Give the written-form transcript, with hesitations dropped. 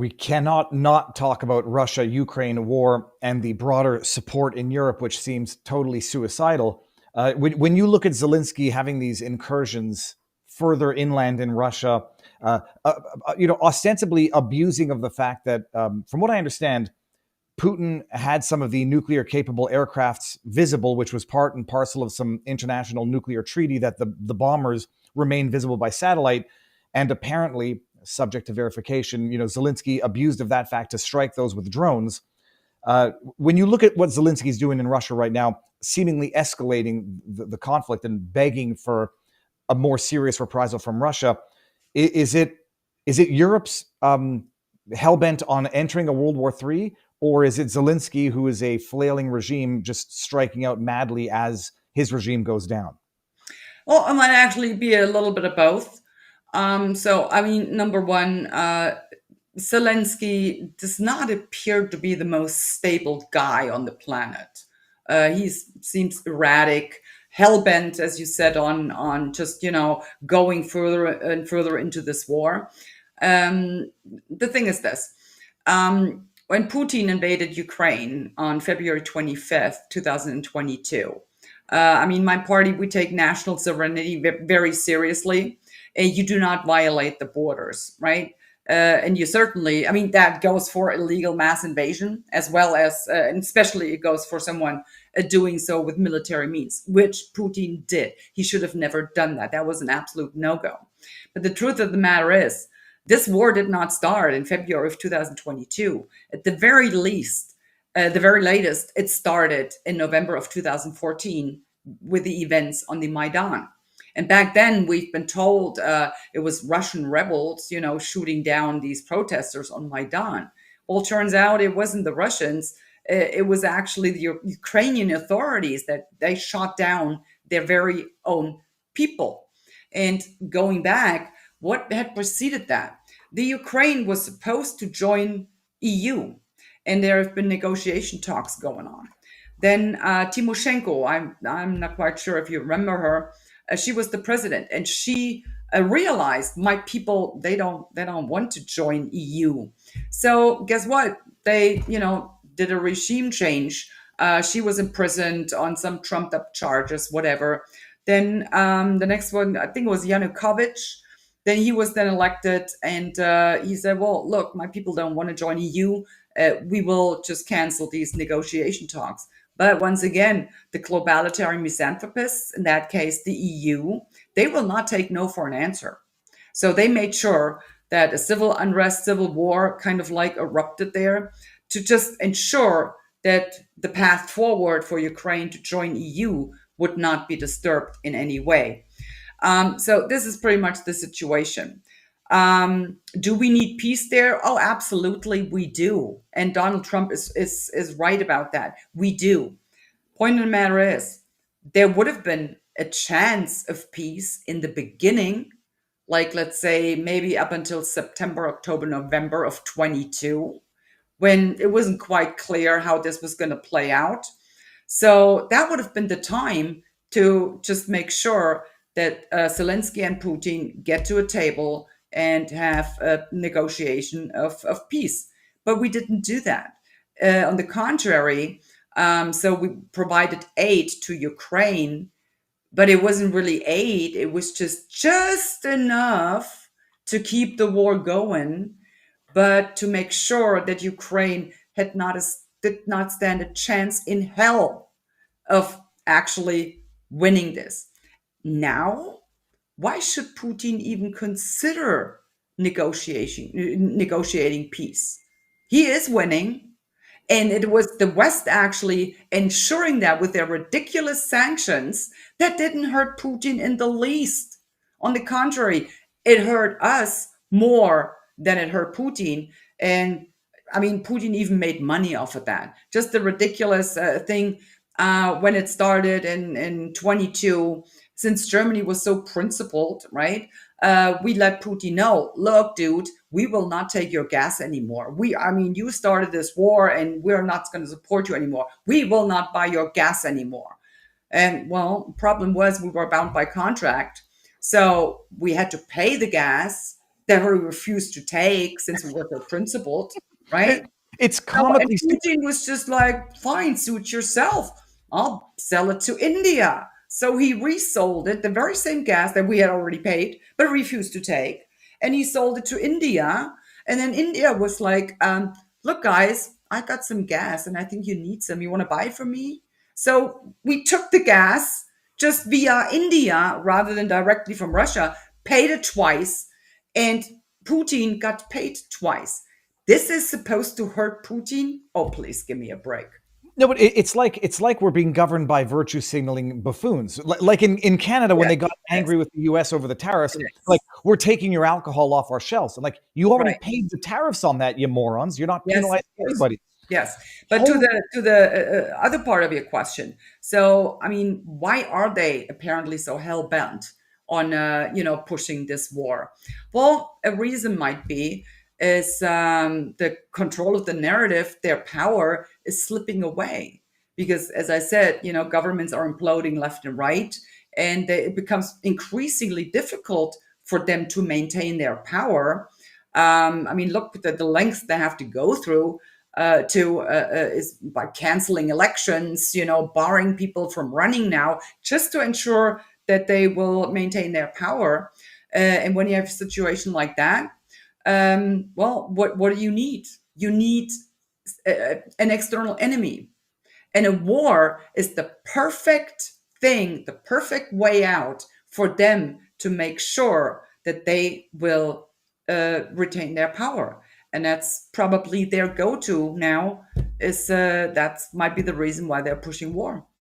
we cannot not talk about Russia-Ukraine war and the broader support in Europe, which seems totally suicidal. When you look at Zelensky having these incursions further inland in Russia, ostensibly abusing of the fact that, from what I understand, Putin had some of the nuclear capable aircrafts visible, which was part and parcel of some international nuclear treaty that the bombers remain visible by satellite. And apparently, subject to verification, Zelensky abused of that fact to strike those with drones. When you look at what Zelensky's doing in Russia right now, seemingly escalating the conflict and begging for a more serious reprisal from Russia, is it Europe's hell-bent on entering a World War III? Or is it Zelensky, who is a flailing regime, just striking out madly as his regime goes down? Well, it might actually be a little bit of both. Number one, Zelensky does not appear to be the most stable guy on the planet. He seems erratic, hell-bent, as you said, on just, going further and further into this war. The thing is this. When Putin invaded Ukraine on February 25th, 2022, my party, we take national sovereignty very seriously. And you do not violate the borders, right? And you certainly, that goes for illegal mass invasion, as well as, and especially it goes for someone doing so with military means, which Putin did. He should have never done that. That was an absolute no-go. But the truth of the matter is, this war did not start in February of 2022. At the very least, the very latest, it started in November of 2014 with the events on the Maidan. And back then, we've been told it was Russian rebels, shooting down these protesters on Maidan. Well, it turns out it wasn't the Russians. It was actually the Ukrainian authorities that they shot down their very own people. And going back, what had preceded that? The Ukraine was supposed to join EU, and there have been negotiation talks going on. Then Tymoshenko, I'm not quite sure if you remember her. She was the president, and she realized my people they don't want to join EU. So guess what? They did a regime change. She was imprisoned on some trumped up charges, whatever. Then the next one, I think it was Yanukovych. Then he was then elected, and he said, well, look, my people don't want to join EU. We will just cancel these negotiation talks. But once again, the globalitarian misanthropists, in that case, the EU, they will not take no for an answer. So they made sure that a civil unrest, civil war kind of like erupted there to just ensure that the path forward for Ukraine to join EU would not be disturbed in any way. So this is pretty much the situation. Do we need peace there? Oh, absolutely, we do. And Donald Trump is right about that. We do. Point of the matter is, there would have been a chance of peace in the beginning, like let's say maybe up until September, October, November of 22, when it wasn't quite clear how this was going to play out. So that would have been the time to just make sure that Zelensky and Putin get to a table and have a negotiation of peace. But we didn't do that. On the contrary, so we provided aid to Ukraine, but it wasn't really aid. It was just enough to keep the war going, but to make sure that Ukraine did not stand a chance in hell of actually winning this. Now, why should Putin even consider negotiating peace? He is winning. And it was the West actually ensuring that with their ridiculous sanctions that didn't hurt Putin in the least. On the contrary, it hurt us more than it hurt Putin. And Putin even made money off of that. Just the ridiculous thing when it started in 22, since Germany was so principled, right? We let Putin know, look, dude, we will not take your gas anymore. You started this war and we're not going to support you anymore. We will not buy your gas anymore. And well, the problem was we were bound by contract. So we had to pay the gas that we refused to take since we were so principled, It, right? it's No, and comically Putin was just like, fine, suit yourself. I'll sell it to India. So he resold it, the very same gas that we had already paid, but refused to take. And he sold it to India. And then India was like, look, guys, I got some gas and I think you need some. You want to buy from me? So we took the gas just via India rather than directly from Russia, paid it twice, and Putin got paid twice. This is supposed to hurt Putin? Oh, please give me a break. No, but it's like we're being governed by virtue signaling buffoons. Like in Canada when Yes, they got yes, angry with the U.S. over the tariffs, yes. like we're taking your alcohol off our shelves, and like you already Right. paid the tariffs on that, you morons. You're not Yes, of penalizing course. anybody. Yes. But to Whole the other part of your question. So, I mean, why are they apparently so hell bent on pushing this war? Well, a reason might be is the control of the narrative, their power is slipping away. Because as I said, governments are imploding left and right, and it becomes increasingly difficult for them to maintain their power. I mean, look at the lengths they have to go through is by canceling elections, barring people from running now, just to ensure that they will maintain their power. And when you have a situation like that, well, what do you need? You need an external enemy, and a war is the perfect thing, the perfect way out for them to make sure that they will retain their power. And that's probably their go-to now. Is that might be the reason why they're pushing war.